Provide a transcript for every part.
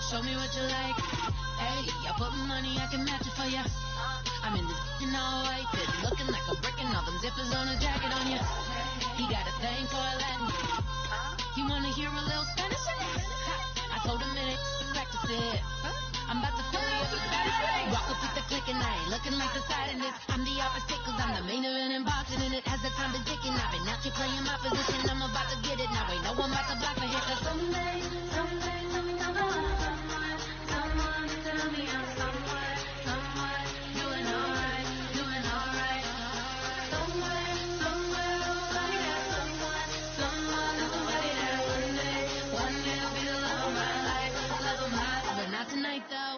show me what you like. Hey, I put money, I can match it for ya. I'm in this in all white, fit, looking like a brick and all them zippers on a jacket on ya. He got a thing for a Latin. You wanna hear a little Spanish? I told him it ain't practice it. I'm about to fill you up with Spanish. Rock up with the click and I ain't looking like the side in this. I'm the opposite cause I'm the main event in boxing and it has the time to dick and I've been out here playing my position. I'm about to get it now. Ain't no one about to block the hit cause someday, someone tell me I'm somewhere, doing alright. Somewhere, somebody got someone that one day will be the love of my life, but not tonight though.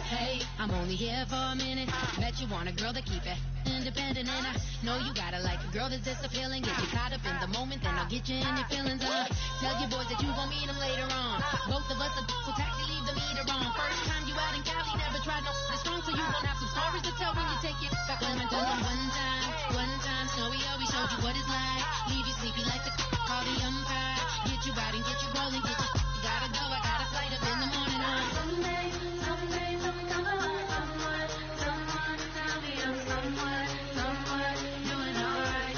Hey, I'm only here for a minute. Bet you want a girl to keep it independent, and I know you gotta like a girl that's this appealing. Get you caught up in the moment, then I'll get you in your feelings. Tell your boys that you gon' meet them later on. Both of us are so taxi, leave the meter on. First time you out in Cali, never tried no strong, so you gon' have some stories to tell when you take it back home and tell them one time, Snowy always showed you what it's like. Leave you sleepy like the call the umpire. Get you out and get you rolling, get you gotta go. I got a flight up in the morning on someday, someone tell me I'm somewhere, doing alright.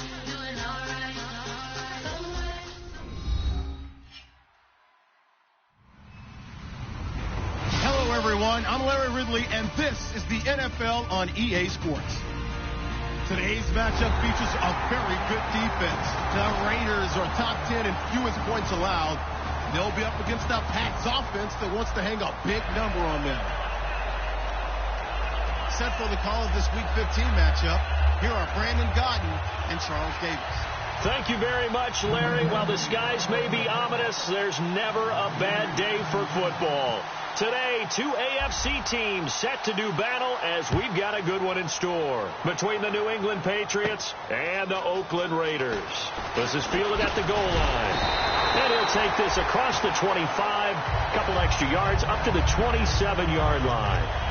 Hello, everyone. I'm Larry Ridley, and this is the NFL on EA Sports. Today's matchup features a very good defense. The Raiders are top 10 in fewest points allowed. They'll be up against a Pats offense that wants to hang a big number on them. Set for the call of this Week 15 matchup, here are Brandon Godden and Charles Davis. Thank you very much, Larry. While the skies may be ominous, there's never a bad day for football. Today, two AFC teams set to do battle as we've got a good one in store between the New England Patriots and the Oakland Raiders. This is fielded at the goal line. And he'll take this across the 25, couple extra yards up to the 27-yard line.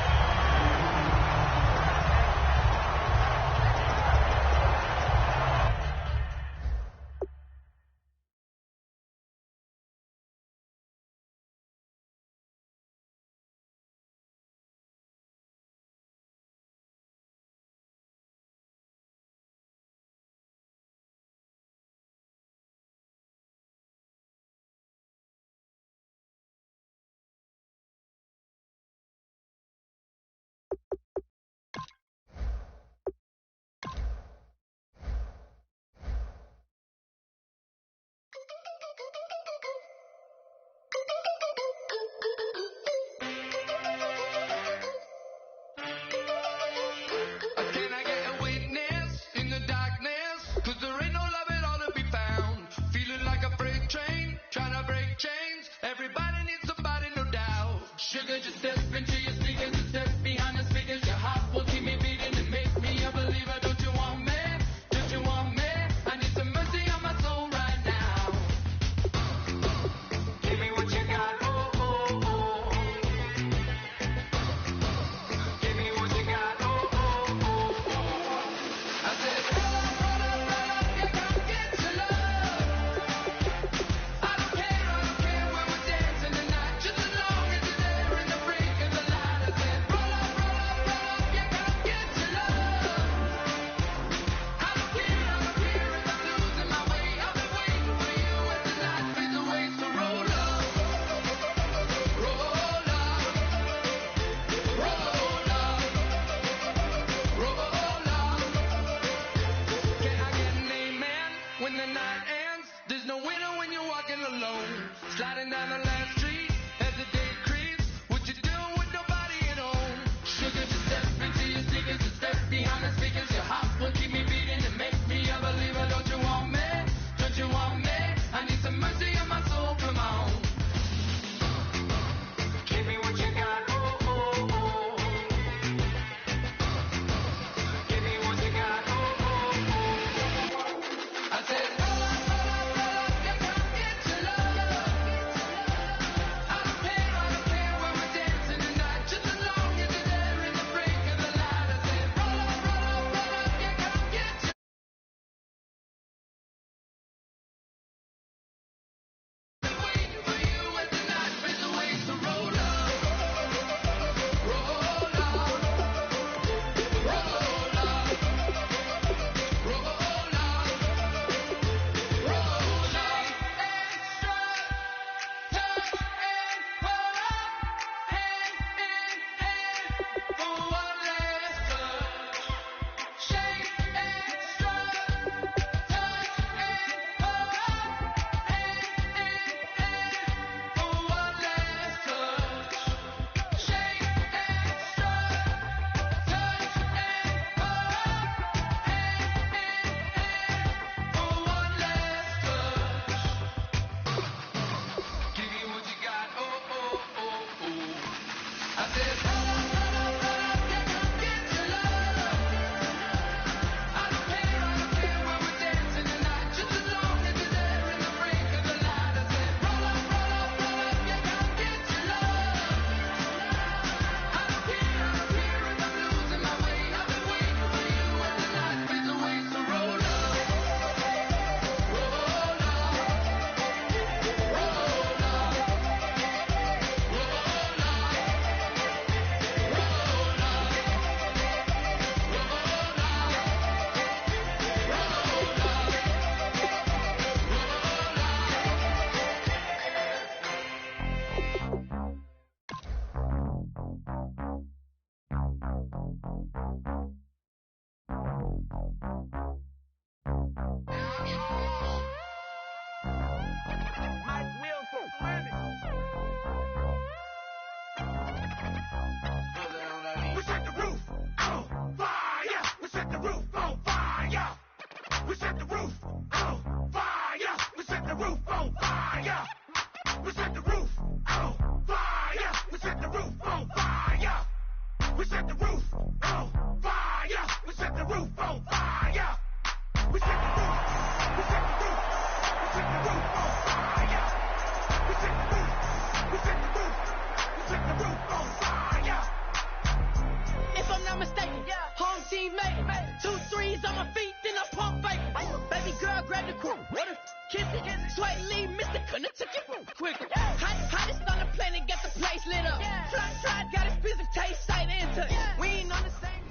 Swipe lead, Mr. Couldn't took it quicker. Hottest on the planet, got the place lit up. Fly, got his piece of taste, sight and touch. We ain't on the same.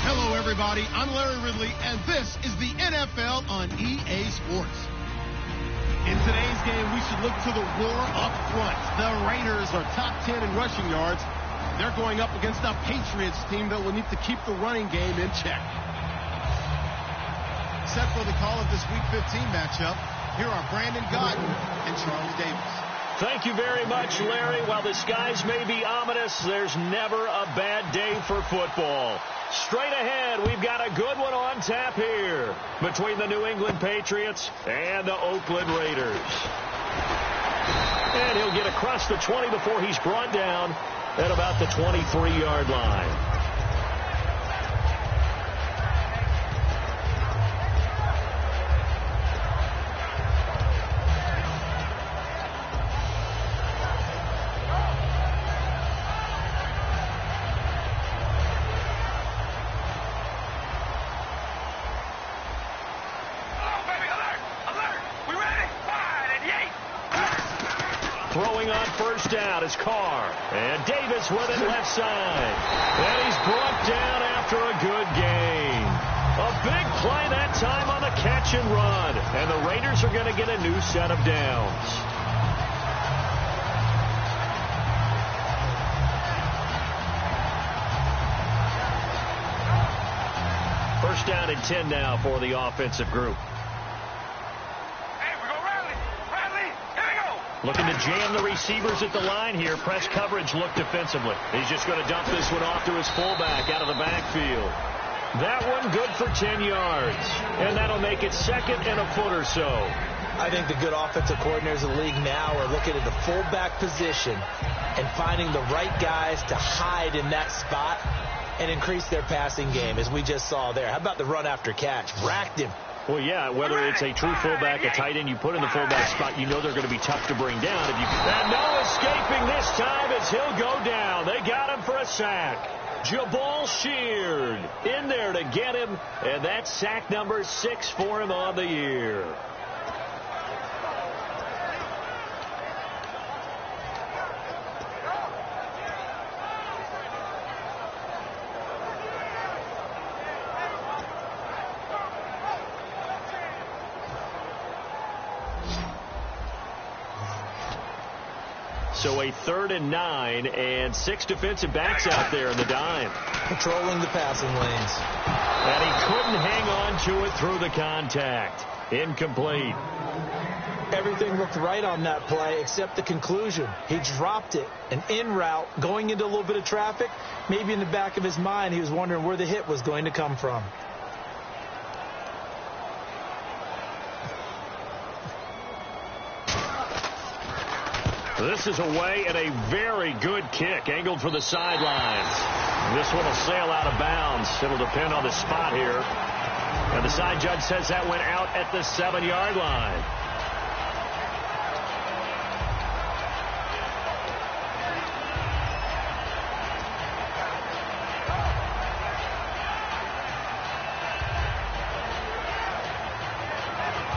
Hello, everybody. I'm Larry Ridley, and this is the NFL on EA Sports. In today's game, we should look to the war up front. The Raiders are top 10 in rushing yards. They're going up against a Patriots team that will need to keep the running game in check. Set for the call of this Week 15 matchup, here are Brandon Godden and Charlie Davis. Thank you very much, Larry. While the skies may be ominous, there's never a bad day for football. Straight ahead, we've got a good one on tap here between the New England Patriots and the Oakland Raiders. And he'll get across the 20 before he's brought down at about the 23-yard line. Throwing on first down is Carr. And Davis with it left side. And he's brought down after a good gain. A big play that time on the catch and run. And the Raiders are going to get a new set of downs. First down and 10 now for the offensive group. Looking to jam the receivers at the line here. Press coverage look defensively. He's just going to dump this one off to his fullback out of the backfield. That one good for 10 yards. And that'll make it second and a foot or so. I think the good offensive coordinators in the league now are looking at the fullback position and finding the right guys to hide in that spot and increase their passing game, as we just saw there. How about the run after catch? Racked him. Well, yeah, whether it's a true fullback, a tight end you put in the fullback spot, you know they're going to be tough to bring down. And no escaping this time as he'll go down. They got him for a sack. Jabal Sheard in there to get him, and that's sack number 6 for him on the year. So a 3rd and 9 and 6 defensive backs out there in the dime. Controlling the passing lanes. And he couldn't hang on to it through the contact. Incomplete. Everything looked right on that play except the conclusion. He dropped it, an in route, going into a little bit of traffic. Maybe in the back of his mind he was wondering where the hit was going to come from. This is away and a very good kick, angled for the sidelines. This one will sail out of bounds. It'll depend on the spot here. And the side judge says that went out at the 7-yard line.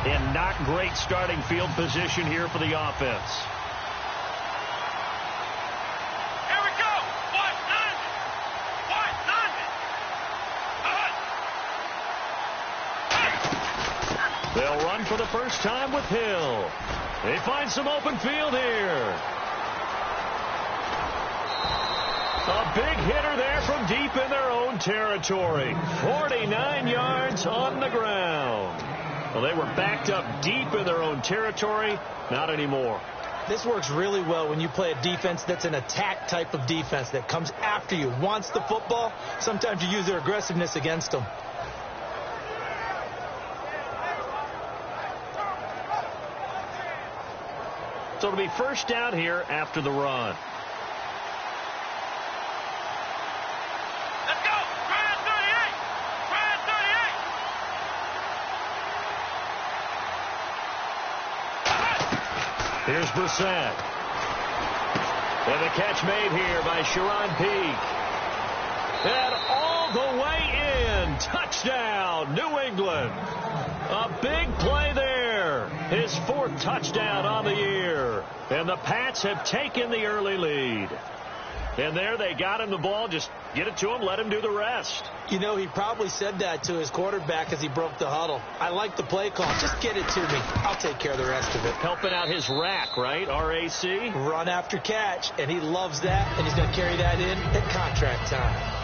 And not great starting field position here for the offense. They'll run for the first time with Hill. They find some open field here. A big hitter there from deep in their own territory. 49 yards on the ground. Well, they were backed up deep in their own territory. Not anymore. This works really well when you play a defense that's an attack type of defense that comes after you, wants the football. Sometimes you use their aggressiveness against them. So it'll be first down here after the run. Let's go! Try at 38! Try at 38! Here's Brissett. And the catch made here by Sharon Peak. And all the way in. and touchdown, New England. A big play there. His 4th touchdown on the year. And the Pats have taken the early lead. And there they got him the ball. Just get it to him, let him do the rest. You know, he probably said that to his quarterback as he broke the huddle. I like the play call. Just get it to me. I'll take care of the rest of it. Helping out his rack, right? R-A-C? Run after catch. And he loves that. And he's going to carry that in at contract time.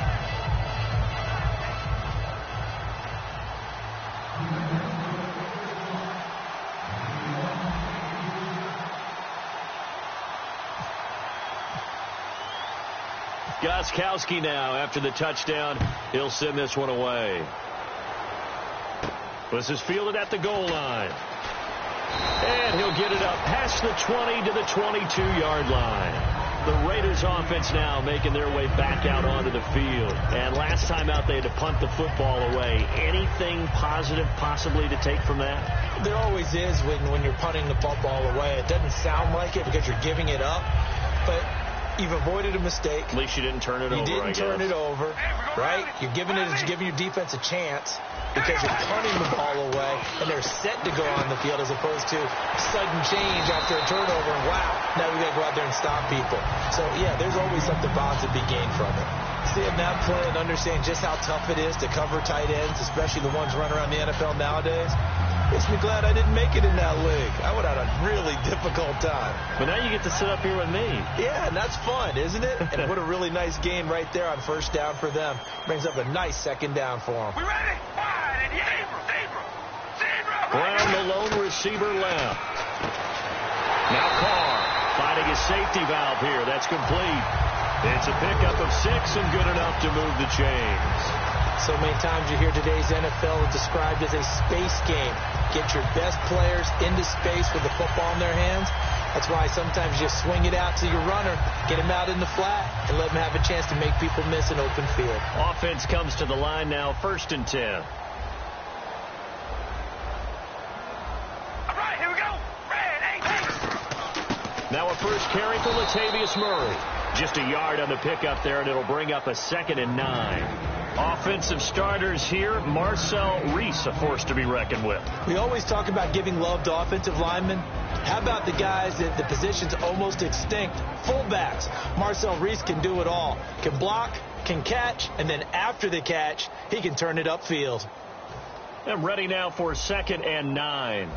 Gostkowski now after the touchdown. He'll send this one away. This is fielded at the goal line. And he'll get it up past the 20 to the 22-yard line. The Raiders offense now making their way back out onto the field. And last time out they had to punt the football away. Anything positive possibly to take from that? There always is when you're punting the football away. It doesn't sound like it because you're giving it up. But you've avoided a mistake. At least you didn't turn it over, I guess. You didn't turn it over, right? You're giving your defense a chance because you're punting the ball away, and they're set to go on the field as opposed to sudden change after a turnover, and wow, now we got to go out there and stop people. So, yeah, there's always something positive to be gained from it. Seeing that play and understanding just how tough it is to cover tight ends, especially the ones running around the NFL nowadays, makes me glad I didn't make it in that league. I would have had a really difficult time. But now you get to sit up here with me. Yeah, and that's fun, isn't it? And what a really nice game right there on first down for them. Brings up a nice second down for them. We ready? Wide and zebra. Brown, the lone receiver left. Now Carr finding his safety valve here. That's complete. It's a pickup of 6 and good enough to move the chains. So many times you hear today's NFL is described as a space game. Get your best players into space with the football in their hands. That's why sometimes you swing it out to your runner, get him out in the flat, and let him have a chance to make people miss an open field. Offense comes to the line now, 1st and 10. All right, here we go. Red, 8. Now a first carry for Latavius Murray. Just a yard on the pickup there, and it'll bring up a 2nd and 9. Offensive starters here, Marcel Reese, a force to be reckoned with. We always talk about giving love to offensive linemen. How about the guys that the position's almost extinct? Fullbacks. Marcel Reese can do it all. Can block, can catch, and then after the catch, he can turn it upfield. I'm ready now for 2nd and 9.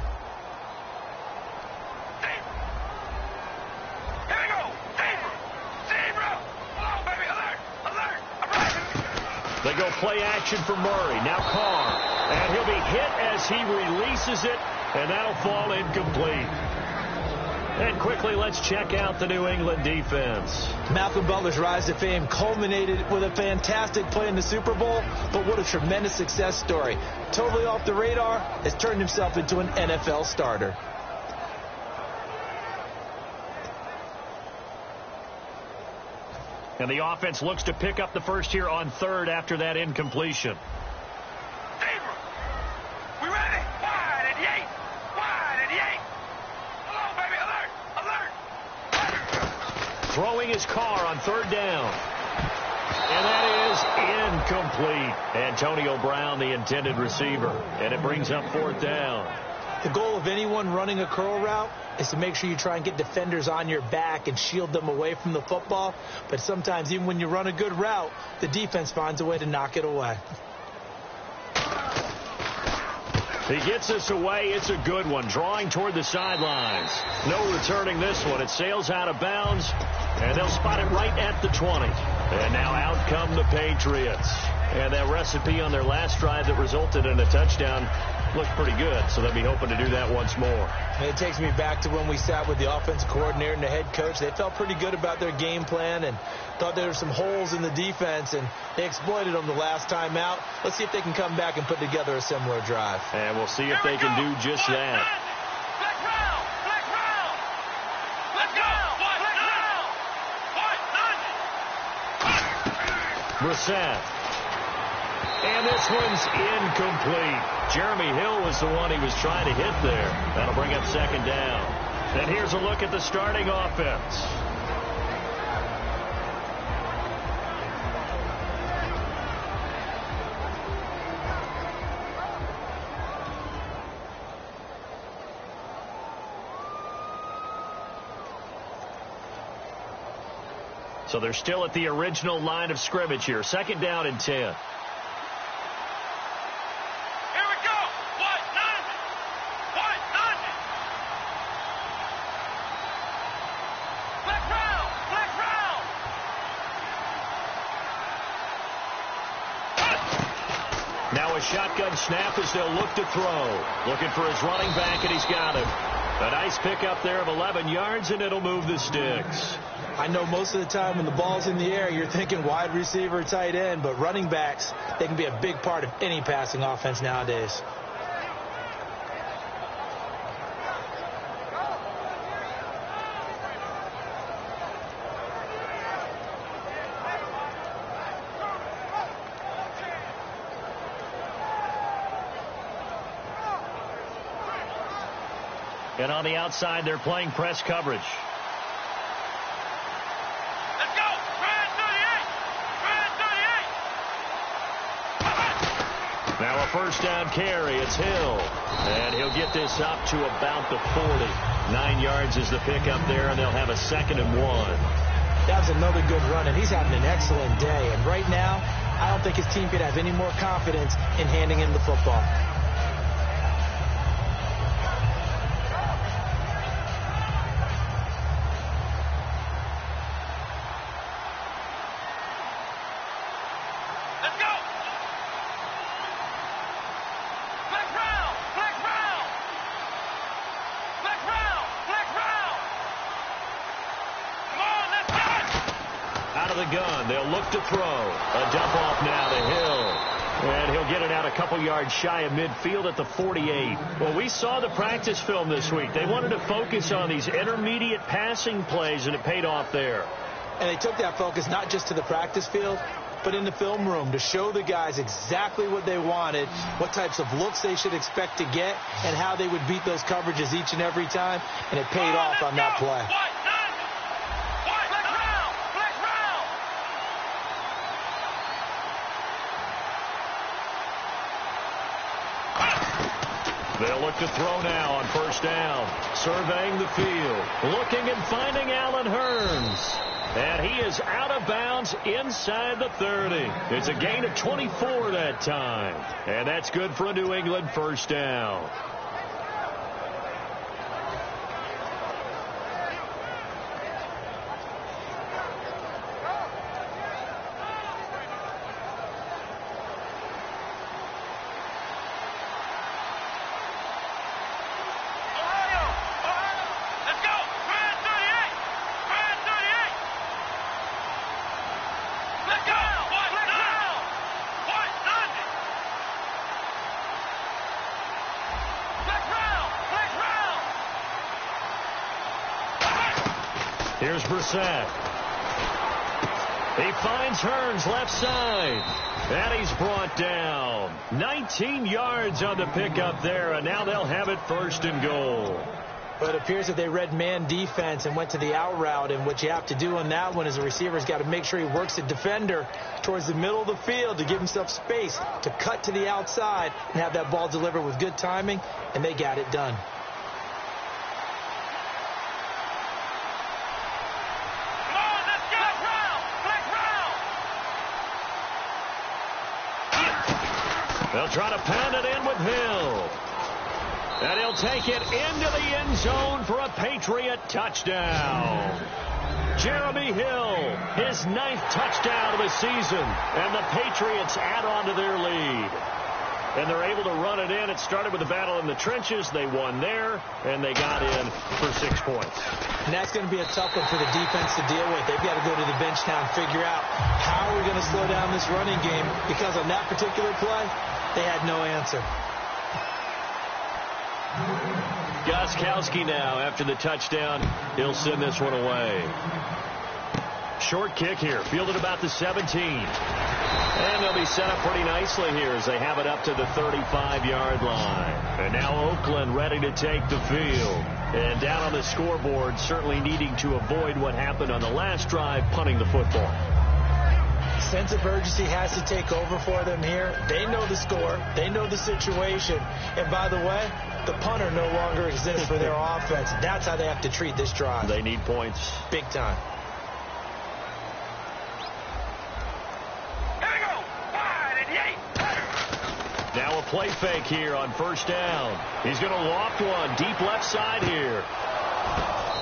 They go play action for Murray. Now Carr. And he'll be hit as he releases it, and that'll fall incomplete. And quickly, let's check out the New England defense. Malcolm Butler's rise to fame culminated with a fantastic play in the Super Bowl, but what a tremendous success story. Totally off the radar, has turned himself into an NFL starter. And the offense looks to pick up the first here on 3rd after that incompletion. We ready? Wide and 8. Wide and 8. Hello, baby. Alert. Throwing his car on 3rd down. And that is incomplete. Antonio Brown, the intended receiver. And it brings up 4th down. The goal of anyone running a curl route is to make sure you try and get defenders on your back and shield them away from the football. But sometimes, even when you run a good route, the defense finds a way to knock it away. He gets this away. It's a good one. Drawing toward the sidelines. No returning this one. It sails out of bounds, and they'll spot it right at the 20. And now out come the Patriots. And that recipe on their last drive that resulted in a touchdown looked pretty good, so they'll be hoping to do that once more. And it takes me back to when we sat with the offensive coordinator and the head coach. They felt pretty good about their game plan and thought there were some holes in the defense, and they exploited them the last time out. Let's see if they can come back and put together a similar drive. And we'll see if they can do just that. Brissett. And this one's incomplete. Jeremy Hill was the one he was trying to hit there. That'll bring up 2nd down. And here's a look at the starting offense. So they're still at the original line of scrimmage here. 2nd down and 10. Here we go. What? None. What? None. Black round. Black round. Now a shotgun snap as they'll look to throw. Looking for his running back, and he's got him. A nice pickup there of 11 yards, and it'll move the sticks. I know most of the time when the ball's in the air, you're thinking wide receiver, tight end, but running backs, they can be a big part of any passing offense nowadays. And on the outside, they're playing press coverage. Let's go. Red 38. Red 38. Now a first down carry. It's Hill. And he'll get this up to about the 40. 9 yards is the pickup there, and they'll have a 2nd and 1. That was another good run, and he's having an excellent day. And right now, I don't think his team could have any more confidence in handing him the football. They'll look to throw. A dump off now to Hill. And he'll get it out a couple yards shy of midfield at the 48. Well, we saw the practice film this week. They wanted to focus on these intermediate passing plays, and it paid off there. And they took that focus not just to the practice field, but in the film room to show the guys exactly what they wanted, what types of looks they should expect to get, and how they would beat those coverages each and every time. And it paid off on that play. They'll look to throw now on first down. Surveying the field. Looking and finding Allen Hurns. And he is out of bounds inside the 30. It's a gain of 24 that time. And that's good for a New England first down. Here's Brissett. He finds Hurns left side. And he's brought down. 19 yards on the pickup there, and now they'll have it 1st and goal. But it appears that they read man defense and went to the out route, and what you have to do on that one as a receiver has got to make sure he works the defender towards the middle of the field to give himself space to cut to the outside and have that ball delivered with good timing, and they got it done. They'll try to pound it in with Hill. And he'll take it into the end zone for a Patriot touchdown. Jeremy Hill, his 9th touchdown of the season. And the Patriots add on to their lead. And they're able to run it in. It started with a battle in the trenches. They won there, and they got in for 6 points. And that's going to be a tough one for the defense to deal with. They've got to go to the bench now and figure out how we're going to slow down this running game, because on that particular play, they had no answer. Gostkowski now, after the touchdown, he'll send this one away. Short kick here, fielded about the 17. And they'll be set up pretty nicely here as they have it up to the 35-yard line. And now Oakland ready to take the field. And down on the scoreboard, certainly needing to avoid what happened on the last drive, punting the football. Sense of urgency has to take over for them here. They know the score. They know the situation. And by the way, the punter no longer exists for their offense. That's how they have to treat this drive. They need points. Big time. play fake here on first down. He's going to loft one deep left side here.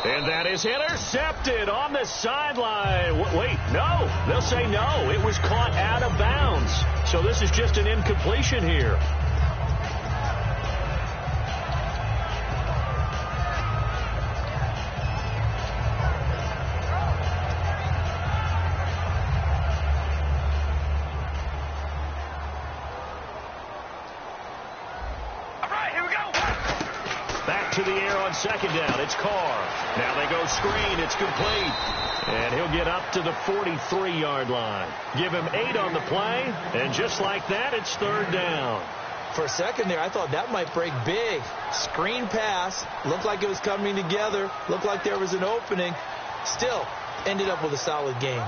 And that is intercepted on the sideline. Wait, no. They'll say no. It was caught out of bounds. So this is just an incompletion here. To the air on second down. It's Carr. Now they go screen. It's complete. And he'll get up to the 43-yard line. Give him 8 on the play. And just like that, it's third down. For a second there, I thought that might break big. Screen pass. Looked like it was coming together. Looked like there was an opening. Still ended up with a solid game.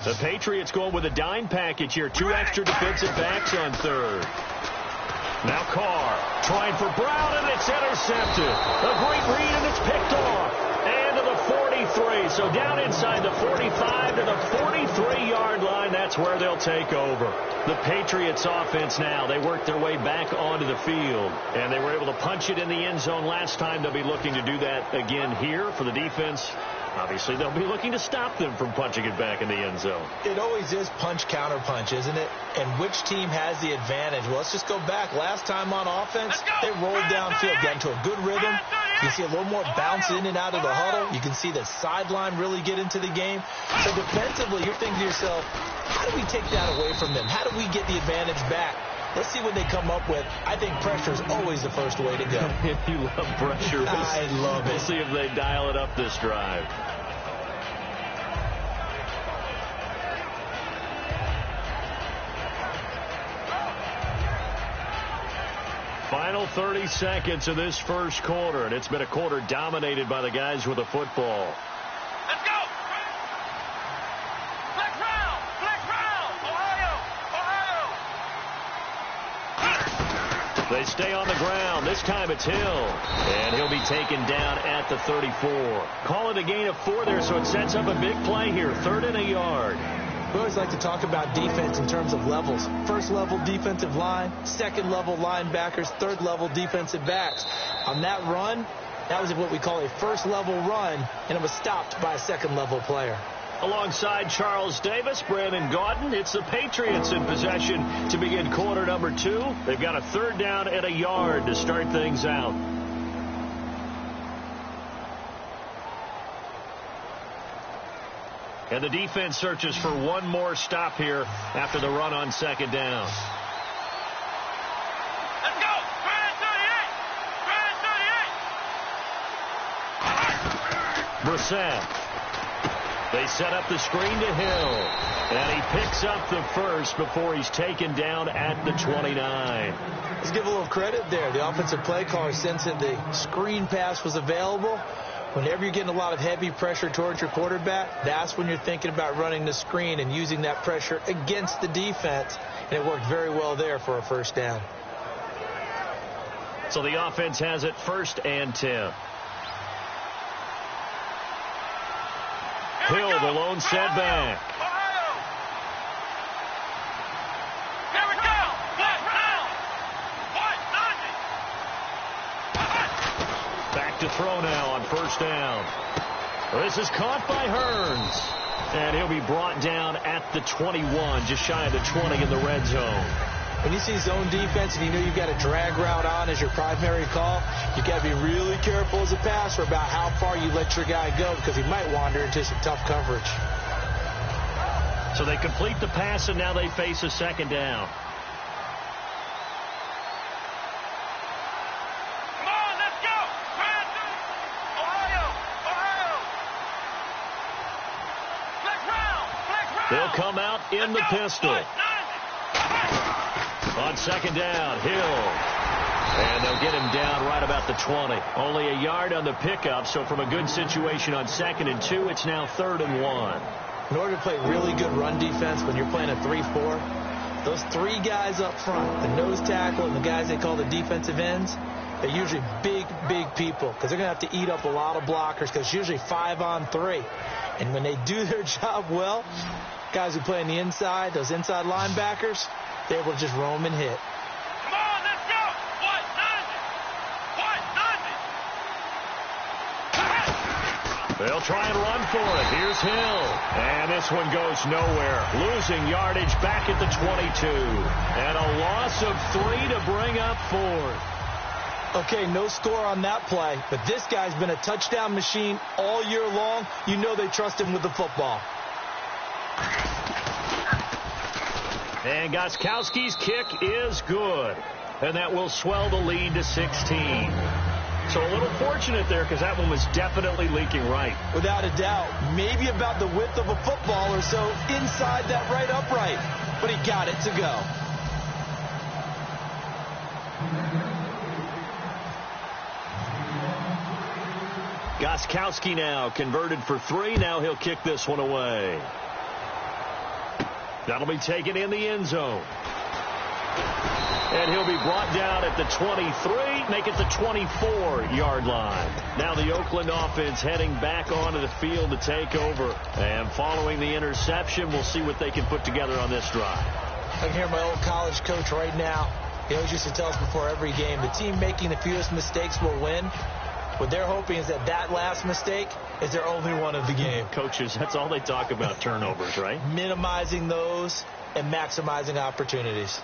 The Patriots going with a dime package here. 2 extra defensive backs on third. Now Carr trying for Brown, and it's intercepted. A great read, and it's picked off. And to the 43. So down inside the 45 to the 43-yard line. That's where they'll take over. The Patriots offense now, they worked their way back onto the field. And they were able to punch it in the end zone last time. They'll be looking to do that again here for the defense. Obviously, they'll be looking to stop them from punching it back in the end zone. It always is punch-counter-punch, isn't it? And which team has the advantage? Well, let's just go back. Last time on offense, they rolled downfield, got into a good rhythm. You see a little more bounce in and out of the huddle. You can see the sideline really get into the game. So defensively, you're thinking to yourself, how do we take that away from them? How do we get the advantage back? Let's see what they come up with. I think pressure is always the first way to go. You love pressure. I love it. We'll see if they dial it up this drive. Final 30 seconds of this first quarter, and it's been a quarter dominated by the guys with the football. Let's go! Flex round, Ohio! They stay on the ground. This time it's Hill, and he'll be taken down at the 34. Call it a gain of 4 there, so it sets up a big play here. 3rd and a yard. We always like to talk about defense in terms of levels. First level defensive line, second level linebackers, third level defensive backs. On that run, that was what we call a first level run, and it was stopped by a second level player. Alongside Charles Davis, Brandon Gaudin, it's the Patriots in possession to begin quarter number 2. They've got a 3rd down and a yard to start things out. And the defense searches for one more stop here after the run on second down. Let's go! Brissett. They set up the screen to Hill. And he picks up the first before he's taken down at the 29. Let's give a little credit there. The offensive play caller sensed that the screen pass was available. Whenever you're getting a lot of heavy pressure towards your quarterback, that's when you're thinking about running the screen and using that pressure against the defense. And it worked very well there for a first down. So the offense has it 1st and 10. Hill, the lone setback. Here we go! Back to throw now on first down. This is caught by Hearns. And he'll be brought down at the 21, just shy of the 20 in the red zone. When you see zone defense and you know you've got a drag route on as your primary call, you got to be really careful as a passer about how far you let your guy go because he might wander into some tough coverage. So they complete the pass, and now they face a second down. Come on, let's go! Ohio! Flex round! They'll come out in the pistol. On second down, Hill. And they'll get him down right about the 20. Only a yard on the pickup, so from a good situation on 2nd and 2, it's now 3rd and 1. In order to play really good run defense when you're playing a 3-4, those 3 guys up front, the nose tackle and the guys they call the defensive ends, They're usually big people because they're going to have to eat up a lot of blockers because it's usually 5-on-3. And when they do their job well, guys who play on the inside, those inside linebackers, they're able to just roam and hit. Come on, let's go. What? Nothing. They'll try and run for it. Here's Hill. And this one goes nowhere. Losing yardage back at the 22. And a loss of 3 to bring up 4th. Okay, no score on that play, but this guy's been a touchdown machine all year long. You know they trust him with the football. And Gostkowski's kick is good. And that will swell the lead to 16. So a little fortunate there because that one was definitely leaking right. Without a doubt. Maybe about the width of a football or so inside that right upright. But he got it to go. Gostkowski now converted for 3. Now he'll kick this one away. That'll be taken in the end zone. And he'll be brought down at the 23, make it the 24-yard line. Now the Oakland offense heading back onto the field to take over. And following the interception, we'll see what they can put together on this drive. I can hear my old college coach right now. He always used to tell us before every game, the team making the fewest mistakes will win. What they're hoping is that last mistake is their only one of the game. Coaches, that's all they talk about, turnovers, right? Minimizing those and maximizing opportunities.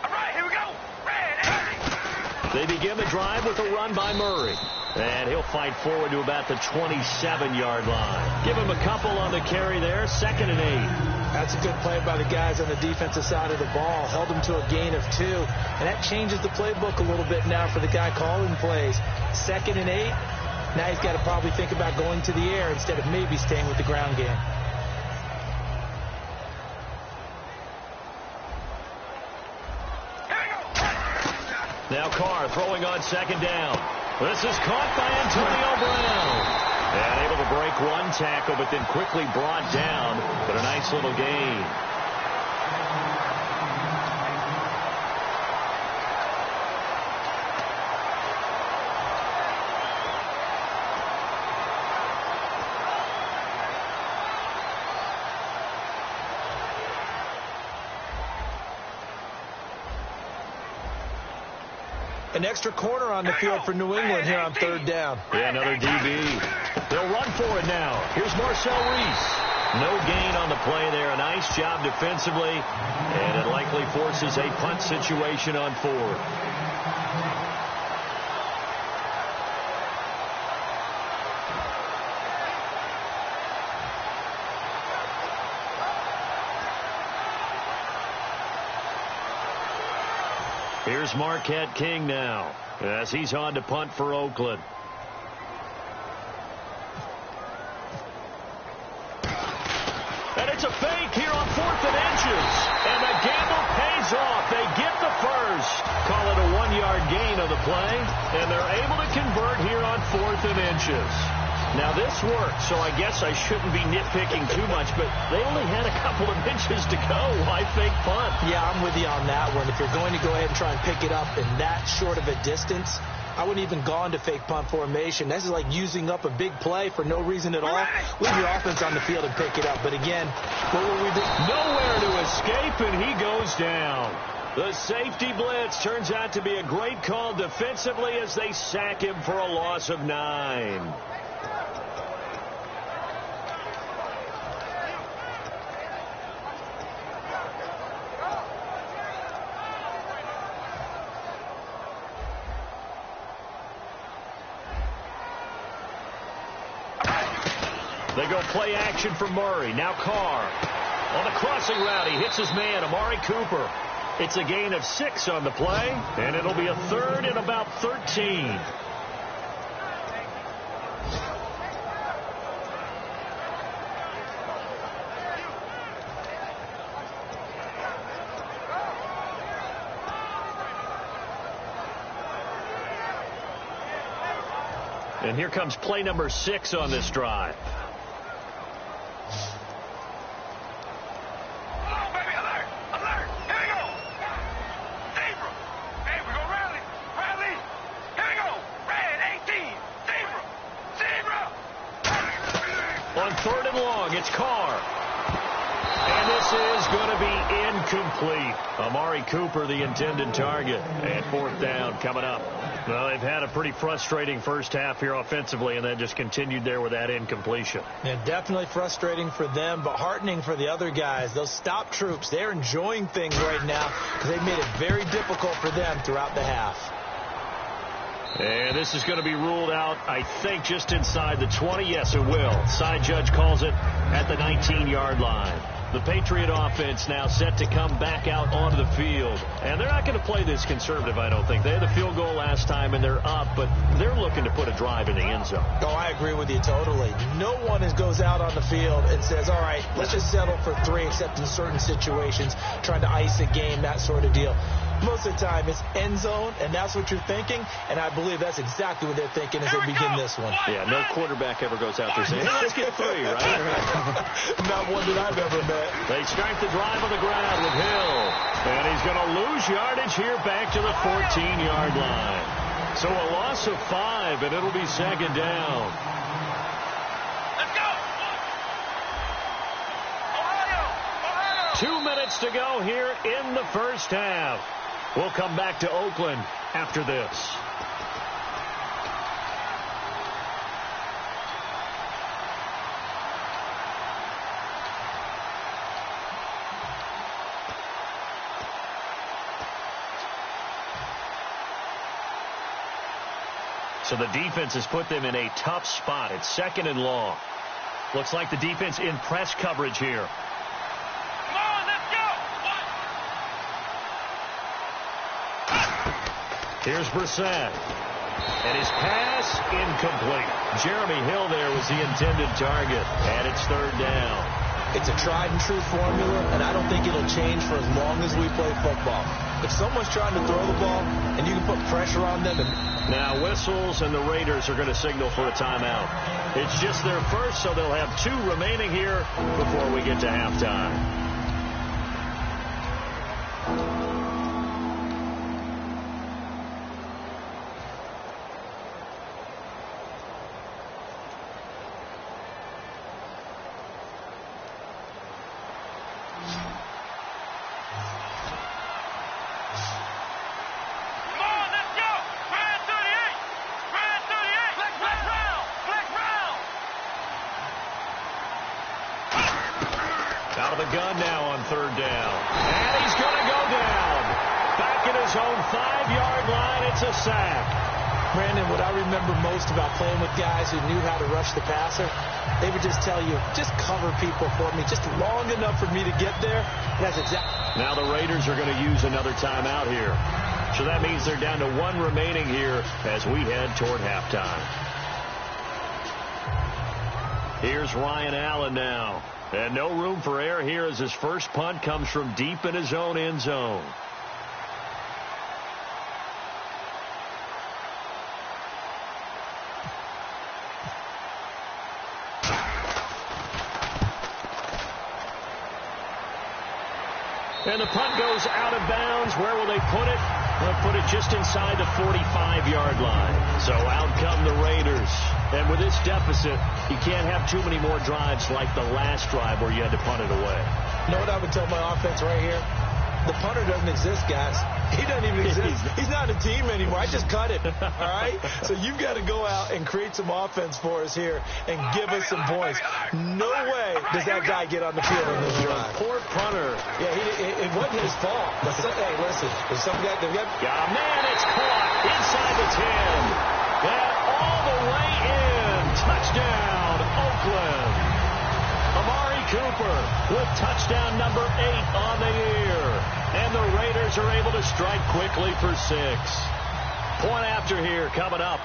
All right, here we go. Ready. They begin the drive with a run by Murray. And he'll fight forward to about the 27-yard line. Give him a couple on the carry there, 2nd and 8. That's a good play by the guys on the defensive side of the ball. Held him to a gain of 2. And that changes the playbook a little bit now for the guy calling plays. 2nd and 8. Now he's got to probably think about going to the air instead of maybe staying with the ground game. Now Carr throwing on 2nd down. This is caught by Antonio Brown. And able to break one tackle, but then quickly brought down. But a nice little gain. An extra corner on the field for New England here on 3rd down. Yeah, another DB. They'll run for it now. Here's Marcel Reese. No gain on the play there. A nice job defensively. And it likely forces a punt situation on 4th. Here's Marquette King now as he's on to punt for Oakland. And it's a fake here on 4th and inches. And the gamble pays off. They get the first. Call it a 1-yard gain of the play. And they're able to convert here on 4th and inches. Now this worked, so I guess I shouldn't be nitpicking too much, but they only had a couple of inches to go. Why fake punt? Yeah, I'm with you on that one. If you're going to go ahead and try and pick it up in that short of a distance, I wouldn't even go into fake punt formation. This is like using up a big play for no reason at all. Leave your offense on the field and pick it up. But again, what will we do? Nowhere to escape, and he goes down. The safety blitz turns out to be a great call defensively as they sack him for a loss of 9. They go play action for Murray. Now Carr. On the crossing route, he hits his man, Amari Cooper. It's a gain of 6 on the play, and it'll be a 3rd and about 13. And here comes play number 6 on this drive. Oh, baby, alert, alert. Here we go. Abram. Hey, we're going to long. It's Carr. And this is going to be incomplete. Amari Cooper, the intended target. And fourth down coming up. Well, they've had a pretty frustrating first half here offensively, and then just continued there with that incompletion. Yeah, definitely frustrating for them, but heartening for the other guys. Those stop troops, they're enjoying things right now because they've made it very difficult for them throughout the half. And this is going to be ruled out, I think, just inside the 20. Yes, it will. Side judge calls it at the 19-yard line. The Patriot offense now set to come back out onto the field. And they're not going to play this conservative, I don't think. They had the field goal last time, and they're up, but they're looking to put a drive in the end zone. Oh, I agree with you totally. No one goes out on the field and says, all right, let's just settle for 3, except in certain situations, trying to ice a game, that sort of deal. Most of the time, it's end zone, and that's what you're thinking, and I believe that's exactly what they're thinking as they begin this one. Yeah, no quarterback ever goes out there saying, hey, let's get 3, right? Not one that I've ever met. They start the drive on the ground with Hill, and he's going to lose yardage here back to the 14-yard line. So a loss of 5, and it'll be second down. Let's go! Ohio! 2 minutes to go here in the first half. We'll come back to Oakland after this. So the defense has put them in a tough spot. It's 2nd and long. Looks like the defense in press coverage here. Come on, let's go! Here's Brissett. And his pass incomplete. Jeremy Hill there was the intended target. And it's 3rd down. It's a tried-and-true formula, and I don't think it'll change for as long as we play football. If someone's trying to throw the ball and you can put pressure on them. Now whistles, and the Raiders are going to signal for a timeout. It's just their first, so they'll have 2 remaining here before we get to halftime. Out of the gun now on 3rd down. And he's going to go down. Back at his own 5-yard line. It's a sack. Brandon, what I remember most about playing with guys who knew how to rush the passer, they would just tell you, just cover people for me, just long enough for me to get there. And that's exactly. Now the Raiders are going to use another timeout here. So that means they're down to 1 remaining here as we head toward halftime. Here's Ryan Allen now. And no room for error here as his first punt comes from deep in his own end zone. And the punt goes out of bounds. Where will they put it? They'll put it just inside the 45-yard line. So out come the Raiders. And with this deficit, you can't have too many more drives like the last drive where you had to punt it away. You know what I would tell my offense right here? The punter doesn't exist, guys. He doesn't even exist. He's not a team anymore. I just cut it, all right? So you've got to go out and create some offense for us here and give us some points. No way does that guy get on the field on this drive. Poor punter. Yeah, it wasn't his fault. But hey, listen, there's some guy. Man, it's caught inside the 10. And all the way in. Touchdown, Oakland. Amari Cooper with touchdown number 8 on the year. And the Raiders are able to strike quickly for 6. Point after here coming up.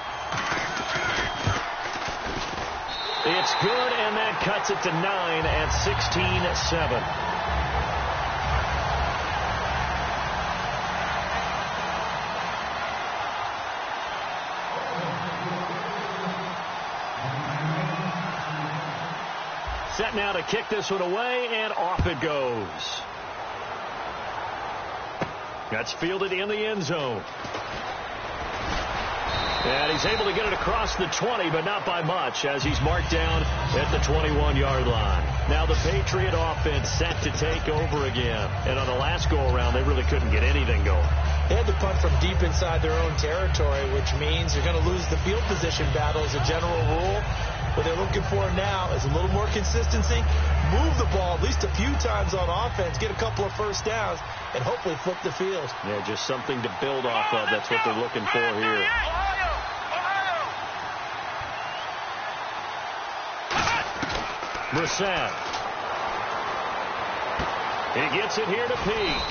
It's good, and that cuts it to 9 at 16-7. Set now to kick this one away, and off it goes. That's fielded in the end zone. And he's able to get it across the 20, but not by much, as he's marked down at the 21-yard line. Now the Patriot offense set to take over again. And on the last go-around, they really couldn't get anything going. They had to punt from deep inside their own territory, which means you're going to lose the field position battle as a general rule. What they're looking for now is a little more consistency, move the ball at least a few times on offense, get a couple of first downs, and hopefully flip the field. Yeah, just something to build off of. That's what they're looking for here. Brissett. He gets it here to Peake.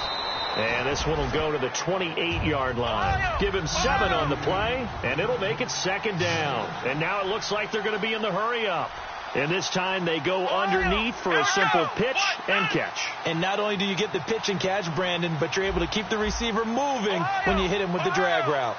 And this one will go to the 28-yard line. Give him 7 on the play, and it'll make it 2nd down. And now it looks like they're going to be in the hurry-up. And this time they go underneath for a simple pitch and catch. And not only do you get the pitch and catch, Brandon, but you're able to keep the receiver moving when you hit him with the drag route.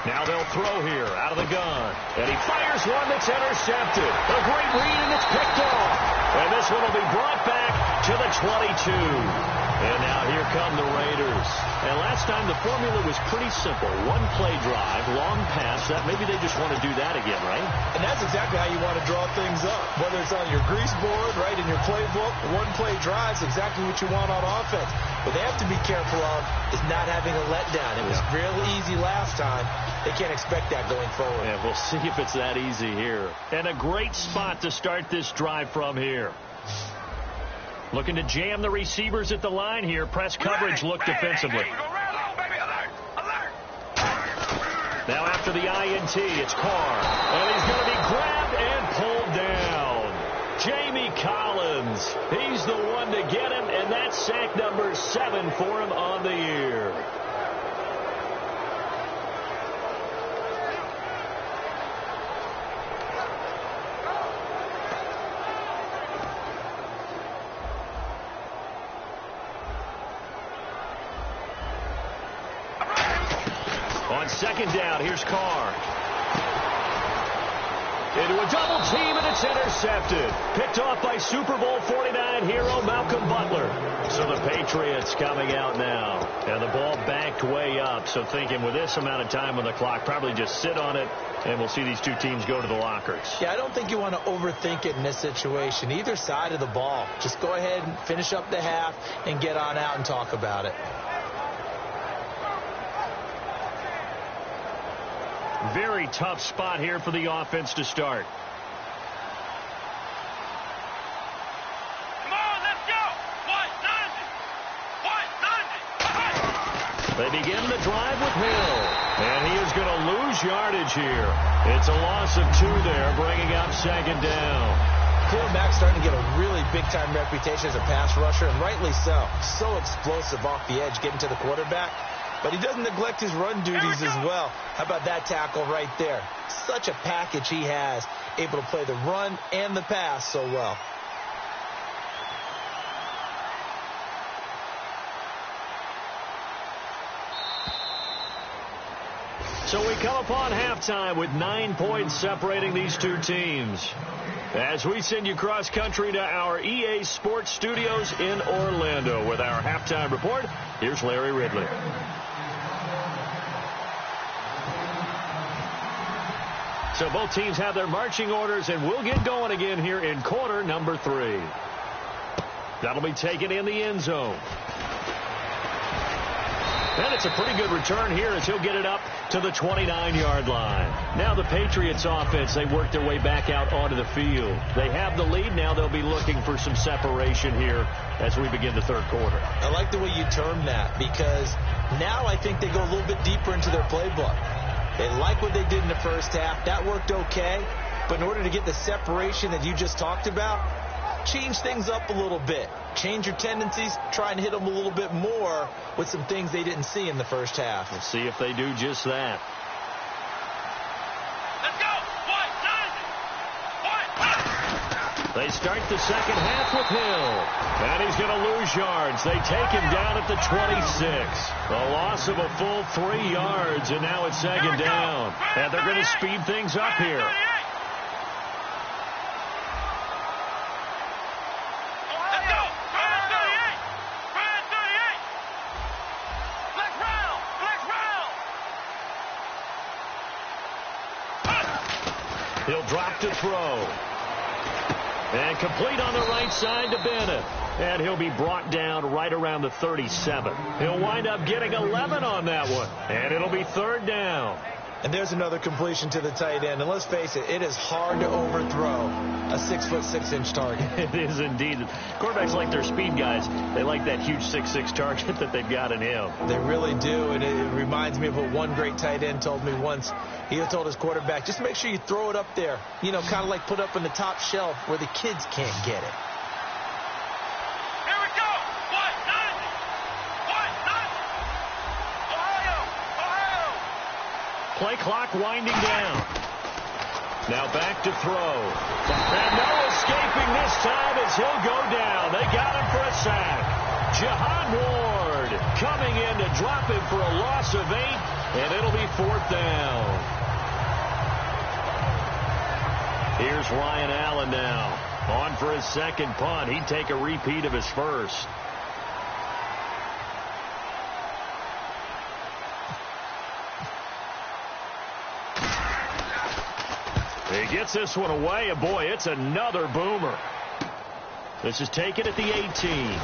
Now they'll throw here out of the gun. And he fires one that's intercepted. A great read, and it's picked off. And this one will be brought back to the 22. And now here come the Raiders. And last time the formula was pretty simple. One play drive, long pass. That maybe they just want to do that again, right? And that's exactly how you want to draw things up. Whether it's on your grease board, right, in your playbook, one play drive is exactly what you want on offense. What they have to be careful of is not having a letdown. It was real easy last time. They can't expect that going forward. Yeah, we'll see if it's that easy here. And a great spot to start this drive from here. Looking to jam the receivers at the line here. Press coverage look defensively. Now after the INT, it's Carr. And he's going to be grabbed and pulled down. Jamie Collins. He's the one to get him, and that's sack number 7 for him on the year. On 2nd down, here's Carr. Into a double team, and it's intercepted. Picked off by Super Bowl 49 hero Malcolm Butler. So the Patriots coming out now. And the ball backed way up. So thinking with this amount of time on the clock, probably just sit on it, and we'll see these two teams go to the lockers. Yeah, I don't think you want to overthink it in this situation. Either side of the ball. Just go ahead and finish up the half and get on out and talk about it. Very tough spot here for the offense to start. Come on, let's go. 190. They begin the drive with Hill. And he is going to lose yardage here. It's a loss of 2 there, bringing up 2nd down. Quarterback's starting to get a really big-time reputation as a pass rusher, and rightly so. So explosive off the edge, getting to the quarterback. But he doesn't neglect his run duties as well. How about that tackle right there? Such a package he has, able to play the run and the pass so well. So we come upon halftime with 9 points separating these two teams. As we send you cross-country to our EA Sports Studios in Orlando with our halftime report, here's Larry Ridley. So both teams have their marching orders, and we'll get going again here in quarter number 3. That'll be taken in the end zone. And it's a pretty good return here as he'll get it up to the 29-yard line. Now the Patriots offense, they work their way back out onto the field. They have the lead. Now they'll be looking for some separation here as we begin the 3rd quarter. I like the way you term that, because now I think they go a little bit deeper into their playbook. They like what they did in the first half. That worked okay. But in order to get the separation that you just talked about, change things up a little bit. Change your tendencies. Try and hit them a little bit more with some things they didn't see in the first half. We'll see if they do just that. Let's go. 190. They start the second half with Hill. And he's going to lose yards. They take him down at the 26. A loss of a full 3 yards, and now it's 2nd down. And they're going to speed things up here. Let's go. 38. 38. Flex round. Flex round. He'll drop to throw. And complete on the right side to Bennett. And he'll be brought down right around the 37. He'll wind up getting 11 on that one. And it'll be third down. And there's another completion to the tight end. And let's face it, it is hard to overthrow a 6'6" target. It is indeed. Quarterbacks like their speed guys. They like that huge 6'6" target that they've got in him. They really do. And it reminds me of what one great tight end told me once. He told his quarterback, just make sure you throw it up there. You know, kind of like put up in the top shelf where the kids can't get it. Here we go. 1-0. Play clock winding down. Now back to throw. And no escaping this time as he'll go down. They got him for a sack. Jahan Ward coming in to drop him for a loss of 8, and it'll be fourth down. Here's Ryan Allen now. On for his second punt. He'd take a repeat of his first. He gets this one away, and boy, it's another boomer. This is taken at the 18.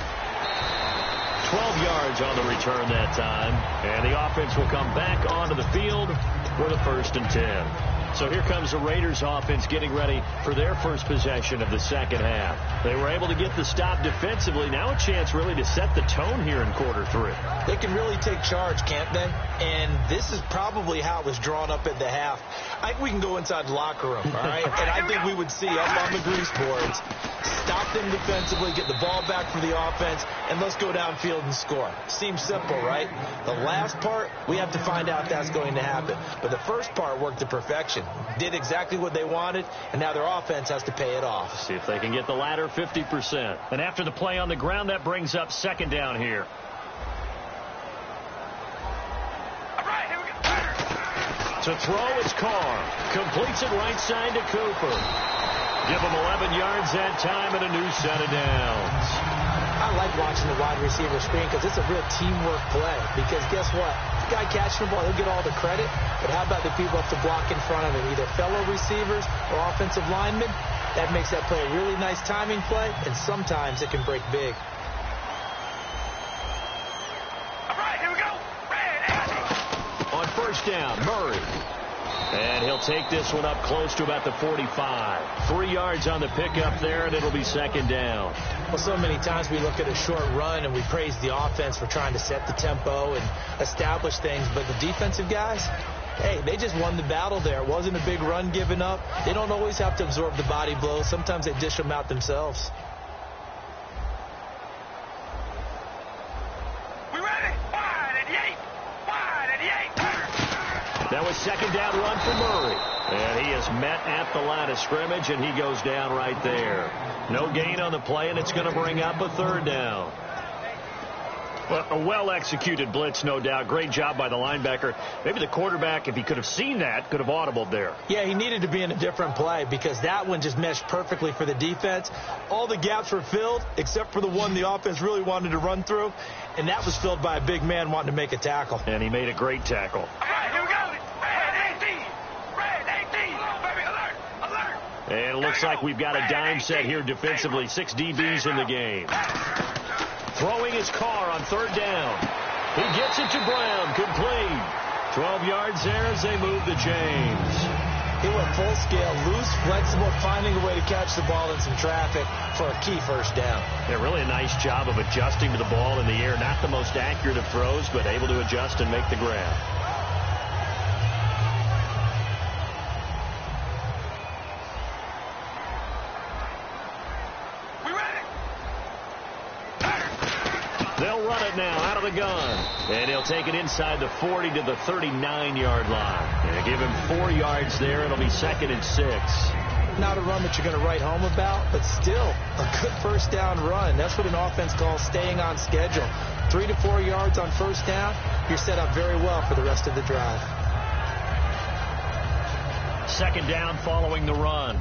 12 yards on the return that time, and the offense will come back onto the field for the 1st and 10. So here comes the Raiders offense getting ready for their first possession of the second half. They were able to get the stop defensively. Now a chance really to set the tone here in quarter 3. They can really take charge, can't they? And this is probably how it was drawn up at the half. I think we can go inside the locker room, all right? And I think we would see up on the grease boards, stop them defensively, get the ball back for the offense, and let's go downfield and score. Seems simple, right? The last part, we have to find out if that's going to happen. But the first part worked to perfection. Did exactly what they wanted, and now their offense has to pay it off. See if they can get the latter 50%. And after the play on the ground, that brings up second down here. To throw is Carr. Completes it right side to Cooper. Give him 11 yards that time and a new set of downs. I like watching the wide receiver screen because it's a real teamwork play. Because guess what? The guy catching the ball, he'll get all the credit. But how about the people up to block in front of him, either fellow receivers or offensive linemen? That makes that play a really nice timing play, and sometimes it can break big. On first down, Murray. And he'll take this one up close to about the 45. 3 yards on the pickup there, and it'll be second down. Well, so many times we look at a short run and we praise the offense for trying to set the tempo and establish things. But the defensive guys, hey, they just won the battle there. It wasn't a big run given up. They don't always have to absorb the body blows. Sometimes they dish them out themselves. That was second down run for Murray. And he is met at the line of scrimmage, and he goes down right there. No gain on the play, and it's going to bring up a third down. Well, a well-executed blitz, no doubt. Great job by the linebacker. Maybe the quarterback, if he could have seen that, could have audibled there. Yeah, he needed to be in a different play because that one just meshed perfectly for the defense. All the gaps were filled except for the one the offense really wanted to run through, and that was filled by a big man wanting to make a tackle. And he made a great tackle. All right, here we go. And it looks like we've got a dime set here defensively. 6 DBs in the game. Throwing his Carr on third down. He gets it to Brown. Complete. 12 yards there as they move to James. He went full scale, loose, flexible, finding a way to catch the ball in some traffic for a key first down. Yeah, really a nice job of adjusting to the ball in the air. Not the most accurate of throws, but able to adjust and make the grab. Now out of the gun, and he'll take it inside the 40 to the 39-yard line. And give him 4 yards there. It'll be second and 6. Not a run that you're going to write home about, but still a good first down run. That's what an offense calls staying on schedule. 3 to 4 yards on first down, you're set up very well for the rest of the drive. Second down following the run.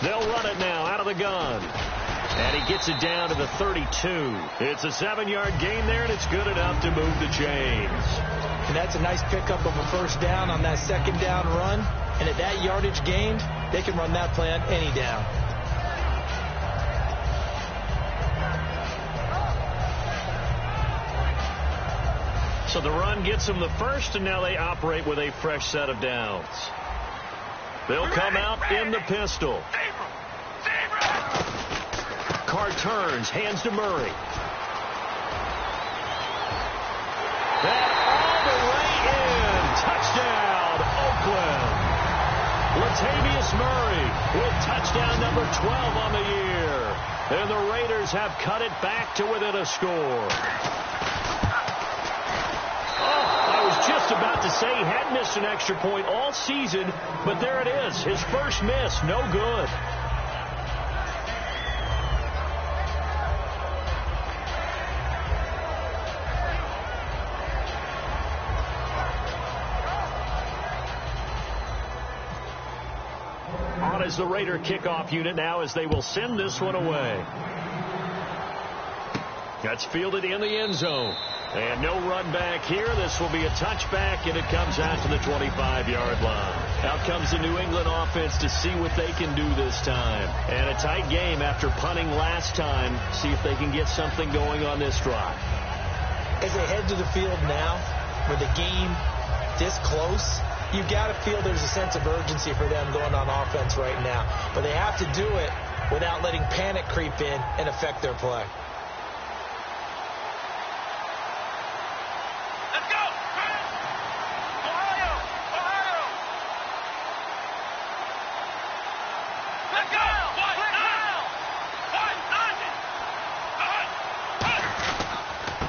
They'll run it now out of the gun. And he gets it down to the 32. It's a 7-yard gain there, and it's good enough to move the chains. And that's a nice pickup of a first down on that second down run. And at that yardage gained, they can run that play on any down. So the run gets them the first, and now they operate with a fresh set of downs. They'll come out in the pistol. Carr turns, hands to Murray. That all the way in. Touchdown, Oakland. Latavius Murray with touchdown number 12 on the year. And the Raiders have cut it back to within a score. I was just about to say he hadn't missed an extra point all season, but there it is. His first miss, no good. On is the Raider kickoff unit now as they will send this one away. That's fielded in the end zone. And no run back here. This will be a touchback, and it comes out to the 25-yard line. Out comes the New England offense to see what they can do this time. And a tight game after punting last time. See if they can get something going on this drive. As they head to the field now, with the game this close, you've got to feel there's a sense of urgency for them going on offense right now. But they have to do it without letting panic creep in and affect their play.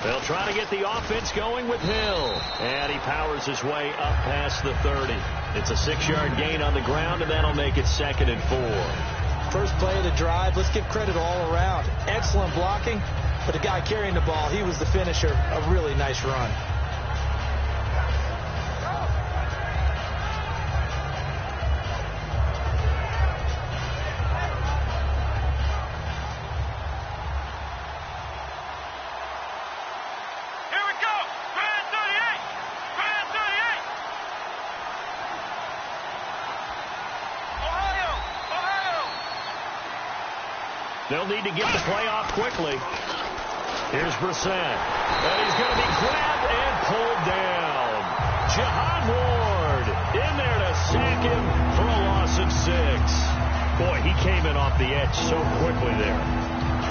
They'll try to get the offense going with Hill. And he powers his way up past the 30. It's a 6-yard gain on the ground, and that'll make it 2nd and 4. First play of the drive, let's give credit all around. Excellent blocking, but the guy carrying the ball, he was the finisher. A really nice run. They'll need to get the play off quickly. Here's Brissett. And he's going to be grabbed and pulled down. Jihad Ward in there to sack him for a loss of 6. Boy, he came in off the edge so quickly there.